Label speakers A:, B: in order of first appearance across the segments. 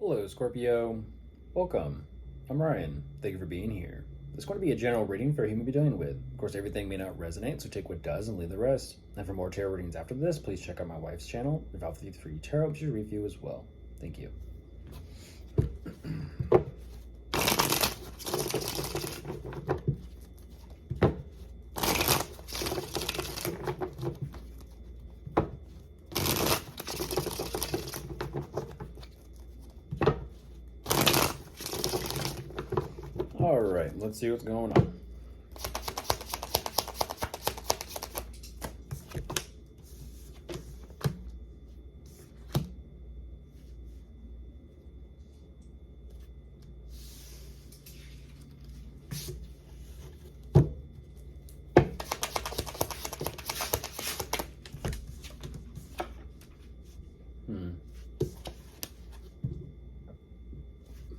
A: Hello, Scorpio. Welcome. I'm Ryan. Thank you for being here. It's going to be a general reading for whom you'll be dealing with. Of course, everything may not resonate, so take what does and leave the rest. And for more tarot readings after this, please check out my wife's channel, Theyre Tarot, which is a review as well. Thank you. All right, let's see what's going on.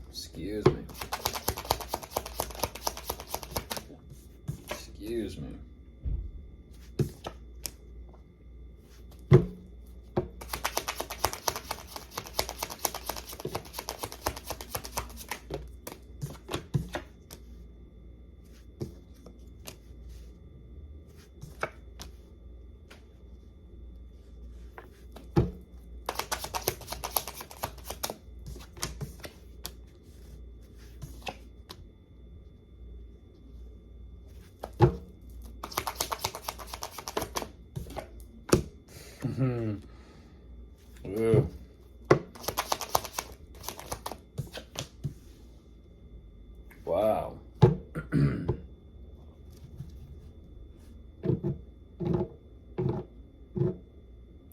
A: Excuse me. Excuse me. Ugh. Wow.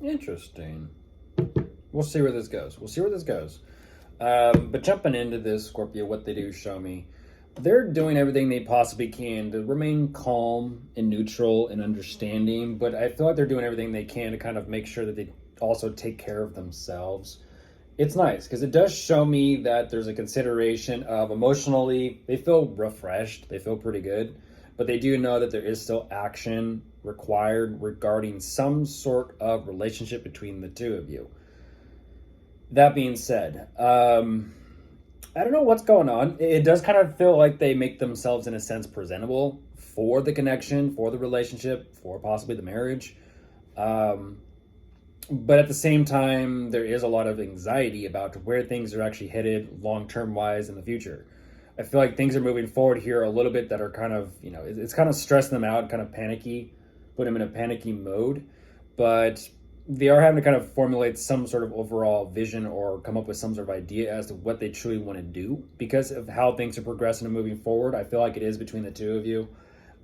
A: Interesting. We'll see where this goes. But jumping into this, Scorpio, what they do show me, they're doing everything they possibly can to remain calm and neutral and understanding, but I feel like they're doing everything they can to kind of make sure that they also take care of themselves. It's nice because it does show me that there's a consideration of emotionally, they feel refreshed, they feel pretty good, but they do know that there is still action required regarding some sort of relationship between the two of you. That being said, I don't know what's going on. It does kind of feel like they make themselves, in a sense, presentable for the connection, for the relationship, for possibly the marriage. But at the same time, there is a lot of anxiety about where things are actually headed long-term wise in the future. I feel like things are moving forward here a little bit that are kind of, it's kind of stressing them out, kind of panicky, put them in a panicky mode. But they are having to kind of formulate some sort of overall vision or come up with some sort of idea as to what they truly want to do because of how things are progressing and moving forward. I feel like it is between the two of you,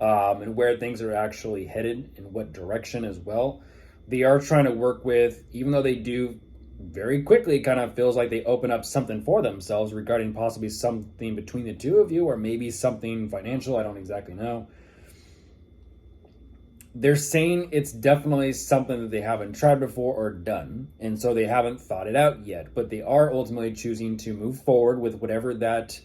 A: and where things are actually headed in what direction as well. They are trying to work with, even though they do very quickly kind of feels like they open up something for themselves regarding possibly something between the two of you or maybe something financial. I don't exactly know. They're saying it's definitely something that they haven't tried before or done, and so they haven't thought it out yet, but they are ultimately choosing to move forward with whatever that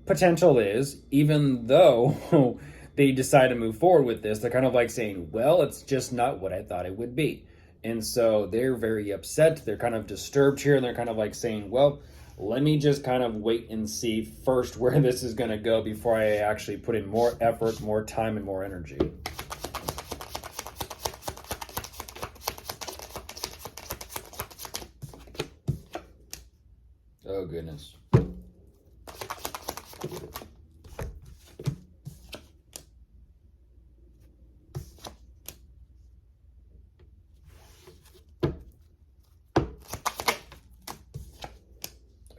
A: potential is, even though they decide to move forward with this. They're kind of like saying, well, it's just not what I thought it would be. And so they're very upset. They're kind of disturbed here, and they're kind of like saying, well, let me just kind of wait and see first where this is going to go before I actually put in more effort, more time, and more energy. Oh, goodness.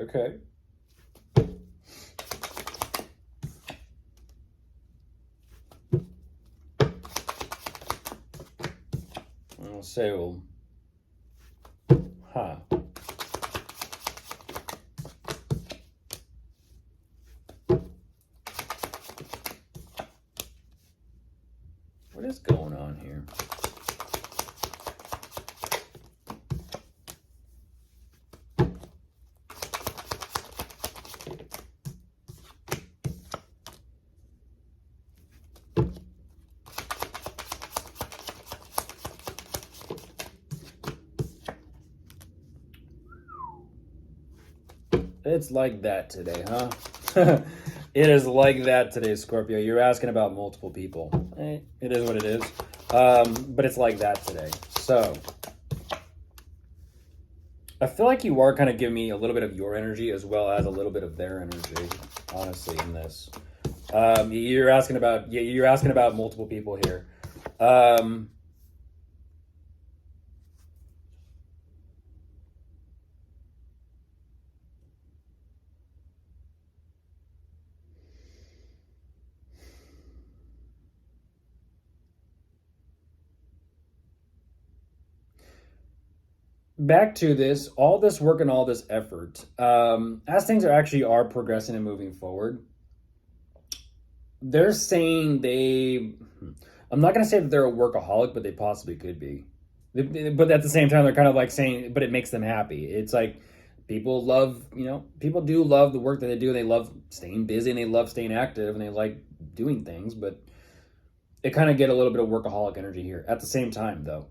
A: Okay. I'll say, well, huh. What is going on here? It's like that today, huh? It is like that today, Scorpio. You're asking about multiple people. It is what it is. But it's like that today. So, I feel like you are kind of giving me a little bit of your energy as well as a little bit of their energy, honestly, in this. You're asking about multiple people here. Back to this, all this work and all this effort, as things are progressing and moving forward, they're saying I'm not going to say that they're a workaholic, but they possibly could be. But at the same time, they're kind of like saying, but it makes them happy. It's like people do love the work that they do. They love staying busy and they love staying active and they like doing things, but it kind of get a little bit of workaholic energy here. At the same time, though,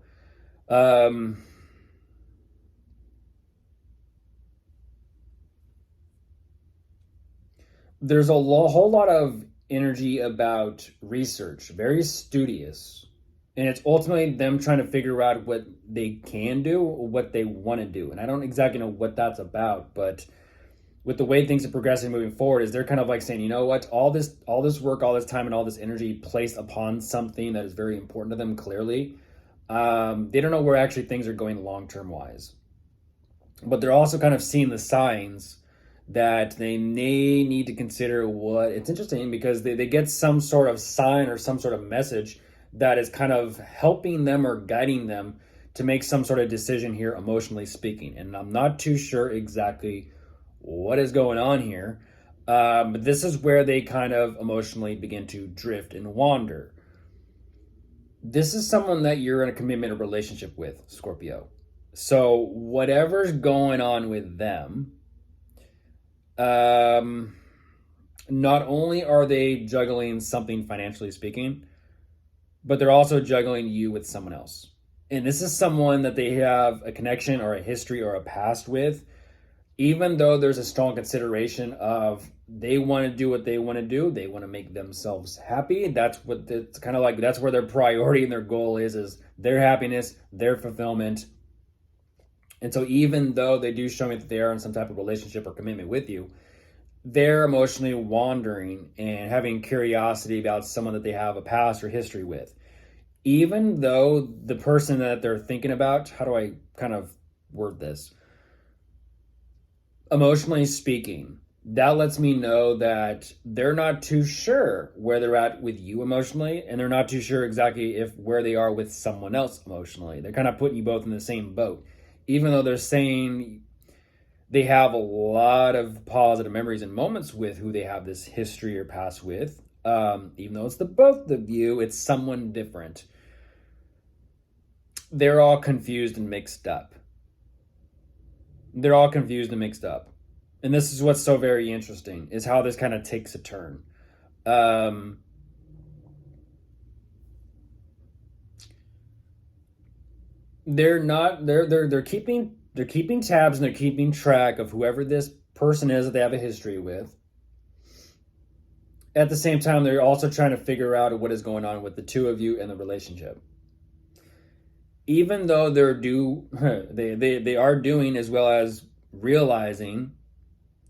A: there's a whole lot of energy about research, very studious. And it's ultimately them trying to figure out what they can do or what they want to do. And I don't exactly know what that's about, but with the way things are progressing moving forward is they're kind of like saying, you know what, all this work, all this time and all this energy placed upon something that is very important to them clearly. They don't know where actually things are going long-term wise. But they're also kind of seeing the signs that they may need to consider what it's interesting because they get some sort of sign or some sort of message that is kind of helping them or guiding them to make some sort of decision here, emotionally speaking. And I'm not too sure exactly what is going on here. But this is where they kind of emotionally begin to drift and wander. This is someone that you're in a commitment or relationship with, Scorpio. So whatever's going on with them, not only are they juggling something financially speaking, but they're also juggling you with someone else. And this is someone that they have a connection or a history or a past with, even though there's a strong consideration of they want to do what they want to do. They want to make themselves happy. That's what it's kind of like. That's where their priority and their goal is their happiness, their fulfillment. And so even though they do show me that they are in some type of relationship or commitment with you, they're emotionally wandering and having curiosity about someone that they have a past or history with. Even though the person that they're thinking about, how do I kind of word this? Emotionally speaking, that lets me know that they're not too sure where they're at with you emotionally, and they're not too sure exactly where they are with someone else emotionally. They're kind of putting you both in the same boat. Even though they're saying they have a lot of positive memories and moments with who they have this history or past with, even though it's the both of you, it's someone different. They're all confused and mixed up. They're all confused and mixed up. And this is what's so very interesting, is how this kind of takes a turn. They're keeping tabs and they're keeping track of whoever this person is that they have a history with. At the same time, they're also trying to figure out what is going on with the two of you and the relationship. Even though they are doing as well as realizing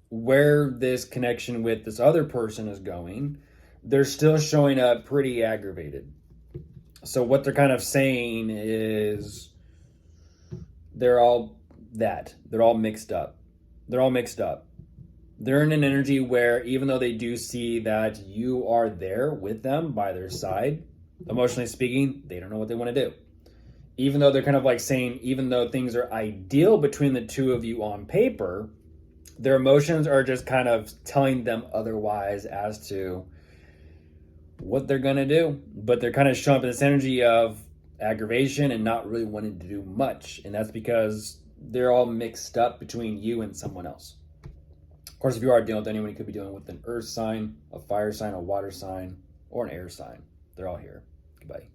A: where this connection with this other person is going, they're still showing up pretty aggravated. So what they're kind of saying is they're all mixed up. They're all mixed up. They're in an energy where even though they do see that you are there with them by their side, emotionally speaking, they don't know what they want to do. Even though they're kind of like saying, even though things are ideal between the two of you on paper, their emotions are just kind of telling them otherwise as to what they're going to do. But they're kind of showing up in this energy of aggravation and not really wanting to do much. And that's because they're all mixed up between you and someone else. Of course, if you are dealing with anyone, you could be dealing with an earth sign, a fire sign, a water sign, or an air sign. They're all here. Goodbye.